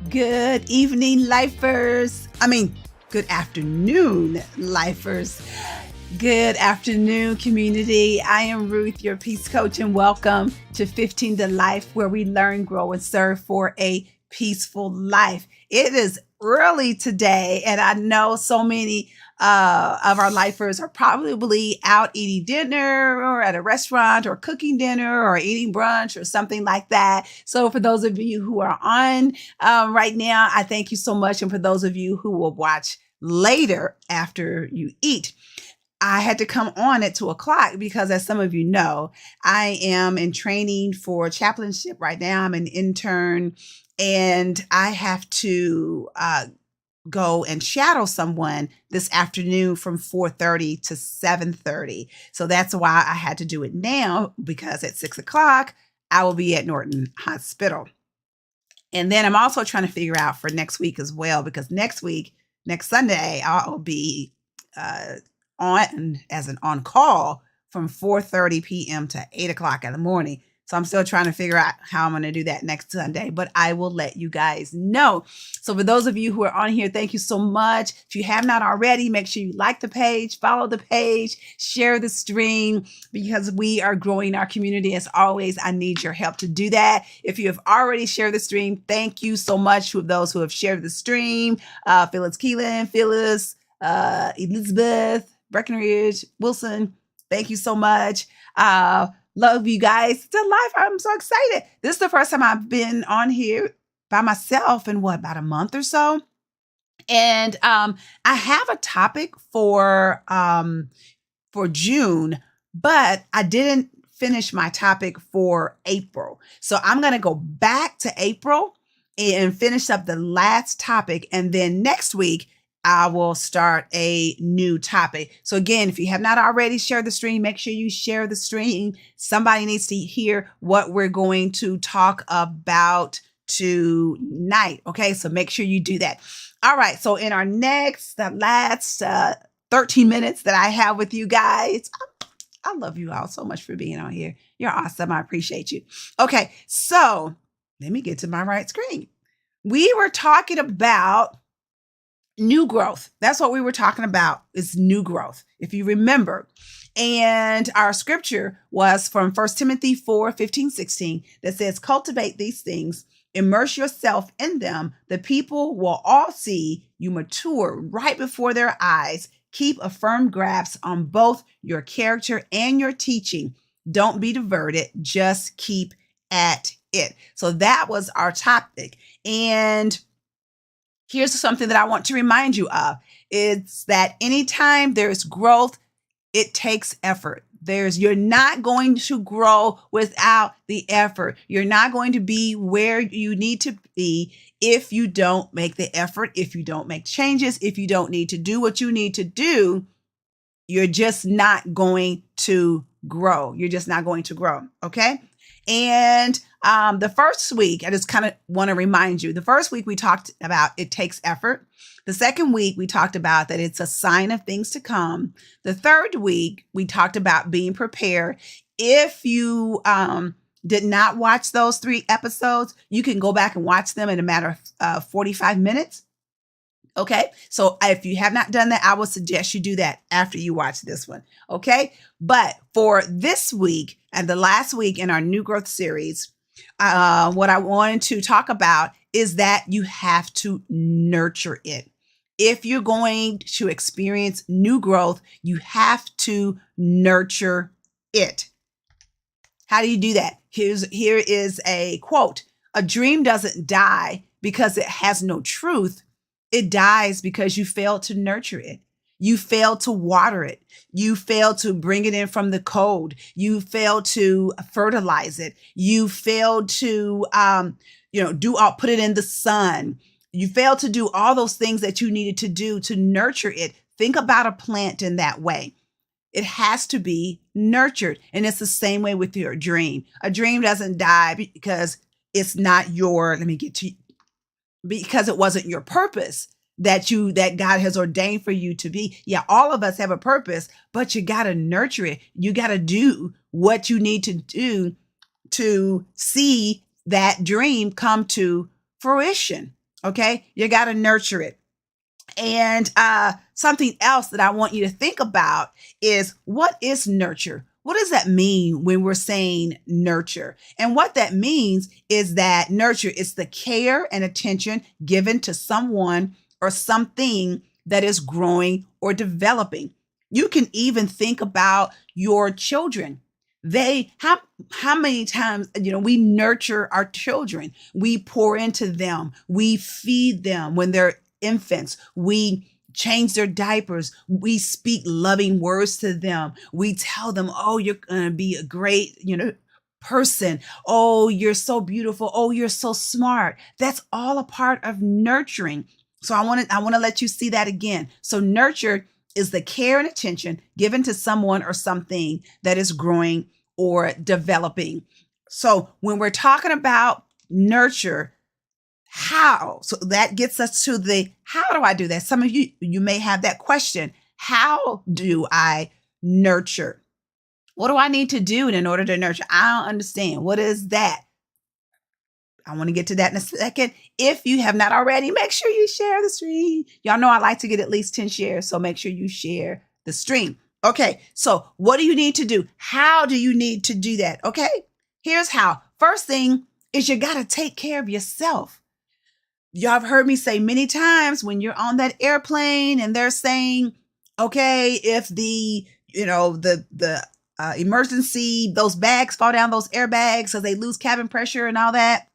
Good evening, lifers. Good afternoon, lifers. Good afternoon, community. I am Ruth, your peace coach, and welcome to 15 to Life, where we learn, grow, and serve for a peaceful life. It is early today, and I know so many of our lifers are probably out eating dinner or at a restaurant or cooking dinner or eating brunch or something like that. So for those of you who are on right now, I thank you so much. And for those of you who will watch later after you eat, I had to come on at 2:00 because, as some of you know, I am in training for chaplainship right now. I'm an intern, and I have to go and shadow someone this afternoon from 4:30 to 7:30. So that's why I had to do it now, because at 6:00 I will be at Norton Hospital. And then I'm also trying to figure out for next week as well, because next Sunday, I'll be on call from 4:30 p.m. to 8:00 in the morning. So I'm still trying to figure out how I'm going to do that next Sunday, but I will let you guys know. So for those of you who are on here, thank you so much. If you have not already, make sure you like the page, follow the page, share the stream, because we are growing our community. As always, I need your help to do that. If you have already shared the stream, thank you so much to those who have shared the stream. Phyllis Keelan, Phyllis, Elizabeth, Breckenridge, Wilson, thank you so much. Love you guys to life. I'm so excited. This is the first time I've been on here by myself in about a month or so. And I have a topic for June, but I didn't finish my topic for April. So I'm going to go back to April and finish up the last topic. And then next week, I will start a new topic. So again, if you have not already shared the stream, make sure you share the stream. Somebody needs to hear what we're going to talk about tonight. Okay, so make sure you do that. All right, so in our the last 13 minutes that I have with you guys, I love you all so much for being on here. You're awesome. I appreciate you. Okay, so let me get to my right screen. We were talking about new growth. That's what we were talking about, is new growth, if you remember. And our scripture was from 1 Timothy 4:15-16 that says, cultivate these things, immerse yourself in them. The people will all see you mature right before their eyes. Keep a firm grasp on both your character and your teaching. Don't be diverted. Just keep at it. So that was our topic. And here's something that I want to remind you of. It's that anytime there's growth, it takes effort. You're not going to grow without the effort. You're not going to be where you need to be if you don't make the effort, if you don't make changes, if you don't need to do what you need to do. You're just not going to grow. You're just not going to grow. Okay. And the first week, I just kind of want to remind you, the first week we talked about it takes effort. The second week, we talked about that it's a sign of things to come. The third week, we talked about being prepared. If you did not watch those 3 episodes, you can go back and watch them in a matter of 45 minutes. Okay, so if you have not done that, I would suggest you do that after you watch this one. Okay, but for this week and the last week in our new growth series, what I wanted to talk about is that you have to nurture it. If you're going to experience new growth, you have to nurture it. How do you do that? Here is a quote. A dream doesn't die because it has no truth. It dies because you failed to nurture it. You failed to water it. You failed to bring it in from the cold. You failed to fertilize it. You failed to, put it in the sun. You failed to do all those things that you needed to do to nurture it. Think about a plant in that way. It has to be nurtured. And it's the same way with your dream. A dream doesn't die because it's not because it wasn't your purpose that God has ordained for you to be. Yeah, all of us have a purpose, but you got to nurture it. You got to do what you need to do to see that dream come to fruition. Okay. You got to nurture it. And something else that I want you to think about is, what is nurture? What does that mean when we're saying nurture? And what that means is that nurture is the care and attention given to someone or something that is growing or developing. You can even think about your children. How many times, we nurture our children. We pour into them. We feed them when they're infants. We change their diapers. We speak loving words to them. We tell them, oh, you're going to be a great, person. Oh, you're so beautiful. Oh, you're so smart. That's all a part of nurturing. So I want to let you see that again. So nurture is the care and attention given to someone or something that is growing or developing. So when we're talking about nurture, how? So that gets us to the, how do I do that? Some of you may have that question. How do I nurture? What do I need to do in order to nurture? I don't understand. What is that? I want to get to that in a second. If you have not already, make sure you share the stream. Y'all know I like to get at least 10 shares, so make sure you share the stream. Okay, so what do you need to do? How do you need to do that? Okay, here's how. First thing is, you got to take care of yourself. Y'all have heard me say many times, when you're on that airplane and they're saying, okay, if the emergency, those bags fall down, those airbags, so they lose cabin pressure and all that,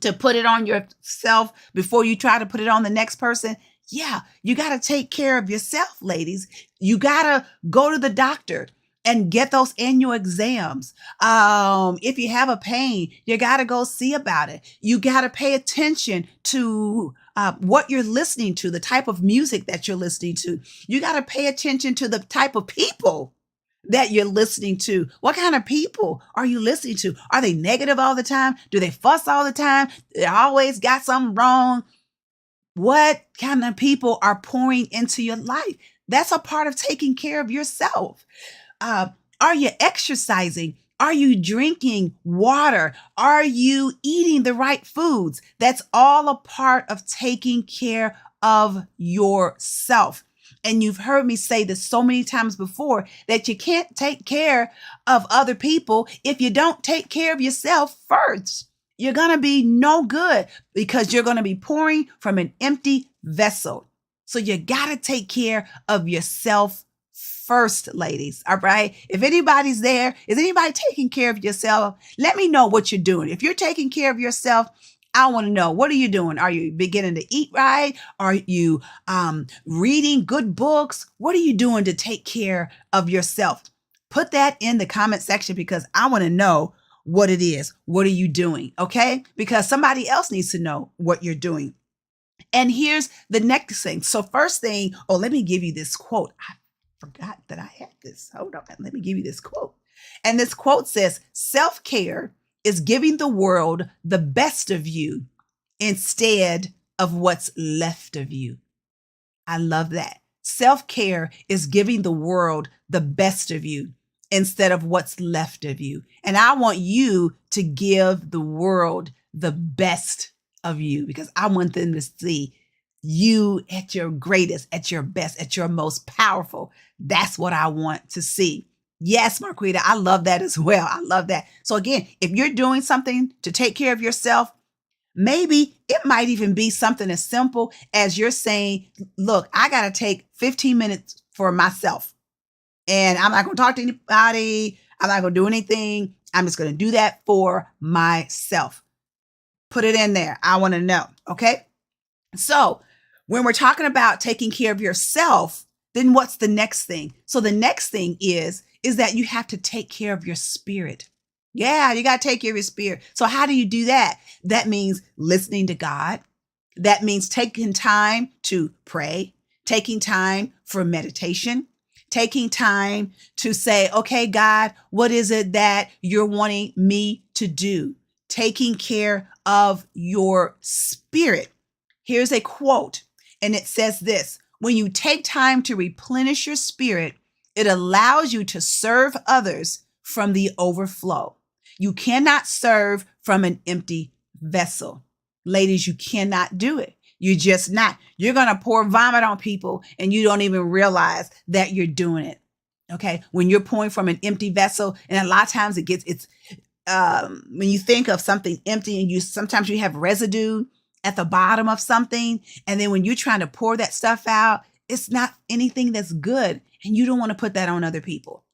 to put it on yourself before you try to put it on the next person. Yeah, you got to take care of yourself, ladies. You got to go to the doctor and get those annual exams. If you have a pain, you got to go see about it. You got to pay attention to what you're listening to, the type of music that you're listening to. You got to pay attention to the type of people that you're listening to. What kind of people are you listening to? Are they negative all the time? Do they fuss all the time? They always got something wrong. What kind of people are pouring into your life? That's a part of taking care of yourself. Are you exercising? Are you drinking water? Are you eating the right foods? That's all a part of taking care of yourself. And you've heard me say this so many times before, that you can't take care of other people if you don't take care of yourself first. You're going to be no good, because you're going to be pouring from an empty vessel. So you got to take care of yourself first, ladies. All right. If anybody's there, is anybody taking care of yourself? Let me know what you're doing. If you're taking care of yourself, I want to know, what are you doing? Are you beginning to eat right? Are you reading good books? What are you doing to take care of yourself? Put that in the comment section, because I want to know what it is. What are you doing? Okay? Because somebody else needs to know what you're doing. And here's the next thing. So first thing, let me give you this quote. I forgot that I had this. Hold on. Let me give you this quote. And this quote says, self-care is giving the world the best of you instead of what's left of you. I love that. Self-care is giving the world the best of you instead of what's left of you. And I want you to give the world the best of you, because I want them to see you at your greatest, at your best, at your most powerful. That's what I want to see. Yes, Marquita, I love that as well. I love that. So again, if you're doing something to take care of yourself, maybe it might even be something as simple as you're saying, look, I got to take 15 minutes for myself, and I'm not going to talk to anybody. I'm not going to do anything. I'm just going to do that for myself. Put it in there. I want to know. Okay. So when we're talking about taking care of yourself, then what's the next thing? So the next thing is that you have to take care of your spirit. Yeah, you got to take care of your spirit. So how do you do that? That means listening to God. That means taking time to pray, taking time for meditation, taking time to say, okay, God, what is it that you're wanting me to do? Taking care of your spirit. Here's a quote, and it says this: when you take time to replenish your spirit, it allows you to serve others from the overflow. You cannot serve from an empty vessel. Ladies, you cannot do it. You're just not. You're going to pour vomit on people and you don't even realize that you're doing it. Okay. When you're pouring from an empty vessel, and a lot of times when you think of something empty and sometimes you have residue at the bottom of something. And then when you're trying to pour that stuff out, it's not anything that's good. And you don't want to put that on other people.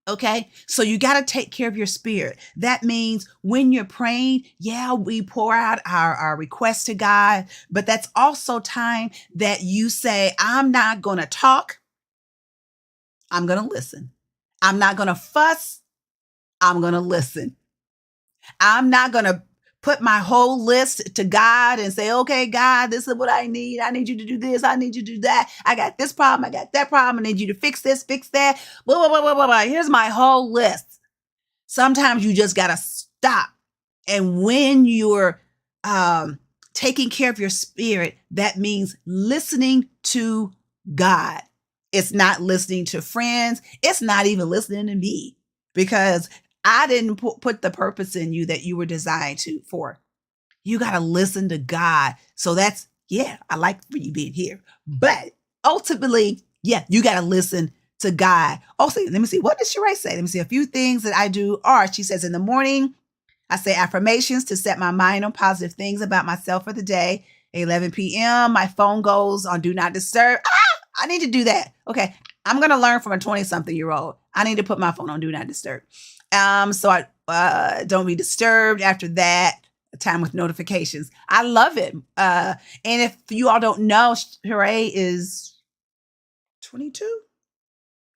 Okay. So you got to take care of your spirit. That means when you're praying, yeah, we pour out our requests to God, but that's also time that you say, I'm not going to talk. I'm going to listen. I'm not going to fuss. I'm going to listen. I'm not going to put my whole list to God and say, okay, God, this is what I need. I need you to do this. I need you to do that. I got this problem. I got that problem. I need you to fix this, fix that. Blah, blah, blah, blah, blah, blah. Here's my whole list. Sometimes you just got to stop. And when you're taking care of your spirit, that means listening to God. It's not listening to friends. It's not even listening to me, because I didn't put the purpose in you that you were designed for. You got to listen to God. So that's, I like for you being here. But ultimately, you got to listen to God. Also, let me see. What does Sheree say? Let me see. A few things that I do are, she says, in the morning, I say affirmations to set my mind on positive things about myself for the day. 11 p.m., my phone goes on Do Not Disturb. I need to do that. Okay. I'm going to learn from a 20-something-year-old. I need to put my phone on Do Not Disturb. So I don't be disturbed. After that, time with notifications. I love it. And if you all don't know, Sheree is 22,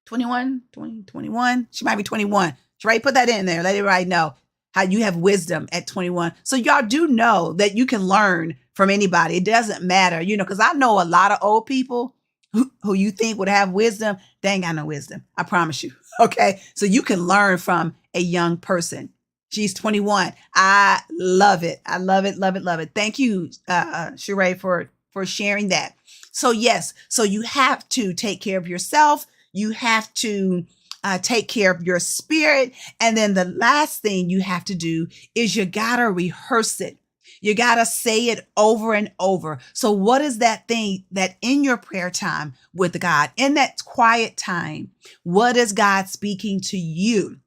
21, 20, 21. She might be 21. Sheree, put that in there. Let everybody know how you have wisdom at 21. So y'all do know that you can learn from anybody. It doesn't matter, because I know a lot of old people who you think would have wisdom. They ain't got no wisdom. I promise you. Okay. So you can learn from a young person. She's 21. I love it. I love it. Love it. Love it. Thank you, Sheree, for sharing that. So yes. So you have to take care of yourself. You have to take care of your spirit. And then the last thing you have to do is you got to rehearse it. You got to say it over and over. So what is that thing that in your prayer time with God, in that quiet time, what is God speaking to you?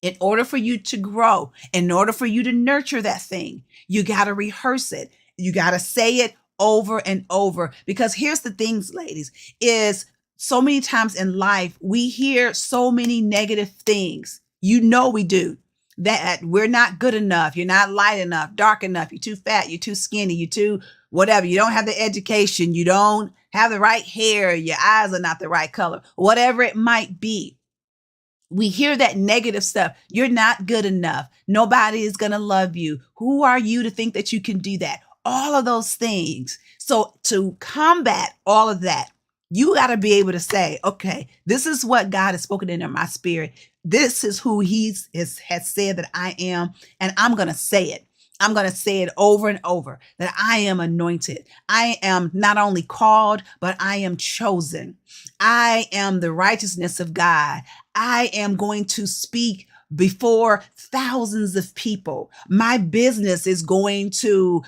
In order for you to grow, in order for you to nurture that thing, you got to rehearse it. You got to say it over and over. Because here's the things, ladies, is so many times in life, we hear so many negative things. We do. That we're not good enough. You're not light enough, dark enough. You're too fat. You're too skinny. You're too whatever. You don't have the education. You don't have the right hair. Your eyes are not the right color, whatever it might be. We hear that negative stuff. You're not good enough. Nobody is going to love you. Who are you to think that you can do that? All of those things. So to combat all of that, you got to be able to say, okay, this is what God has spoken into my spirit. This is who he has said that I am, and I'm going to say it. I'm going to say it over and over, that I am anointed. I am not only called, but I am chosen. I am the righteousness of God. I am going to speak before thousands of people. My business is going to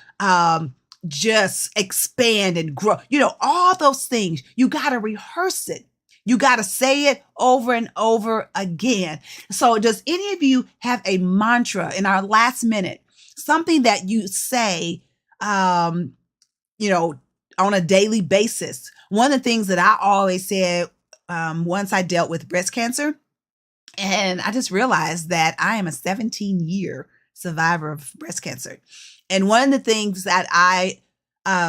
just expand and grow. All those things. You got to rehearse it. You got to say it over and over again. So does any of you have a mantra in our last minute, something that you say, on a daily basis? One of the things that I always said once I dealt with breast cancer, and I just realized that I am a 17-year survivor of breast cancer. And one of the things that I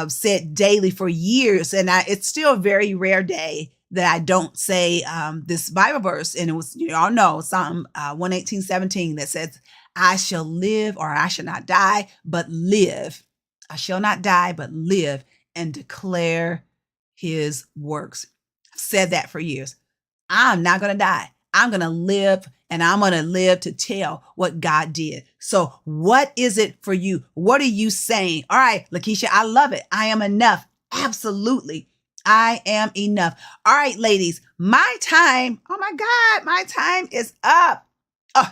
said daily for years, and it's still a very rare day that I don't say this Bible verse, and it was, y'all know, Psalm 118:17 that says, I shall live, or I shall not die, but live. I shall not die, but live and declare his works. I've said that for years. I'm not going to die. I'm going to live, and I'm going to live to tell what God did. So what is it for you? What are you saying? All right, Lakeisha, I love it. I am enough. Absolutely. I am enough. All right, ladies, my time. Oh my God, my time is up. Oh,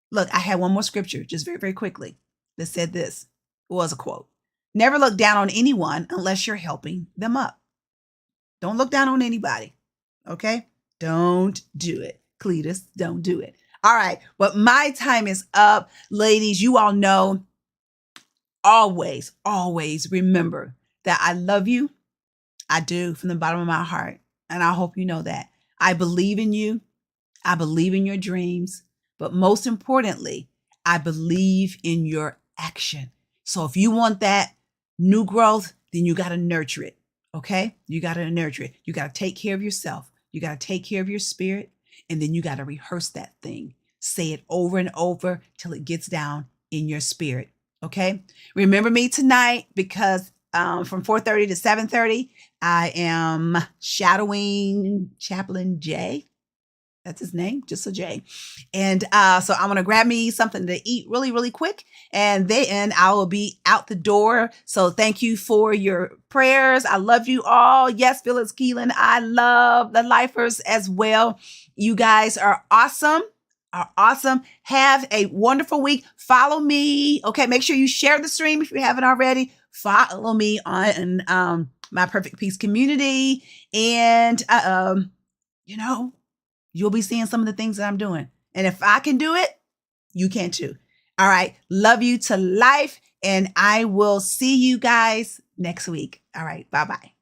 look, I had one more scripture just very, very quickly that said this. It was a quote. Never look down on anyone unless you're helping them up. Don't look down on anybody. Okay? Don't do it. Cletus, don't do it. All right. But my time is up. Ladies, you all know, always, always remember that I love you. I do, from the bottom of my heart. And I hope you know that. I believe in you. I believe in your dreams. But most importantly, I believe in your action. So if you want that new growth, then you got to nurture it. Okay? You got to nurture it. You got to take care of yourself. You got to take care of your spirit. And then you got to rehearse that thing. Say it over and over till it gets down in your spirit. Okay? Remember me tonight, because from 4:30 to 7:30, I am shadowing Chaplain Jay. That's his name, just a J. And so I'm going to grab me something to eat really, really quick. And then I will be out the door. So thank you for your prayers. I love you all. Yes, Phyllis Keelan, I love the lifers as well. You guys are awesome. Have a wonderful week. Follow me. Okay, make sure you share the stream if you haven't already. Follow me on my Perfect Peace community. And, you'll be seeing some of the things that I'm doing. And if I can do it, you can too. All right. Love you to life. And I will see you guys next week. All right. Bye-bye.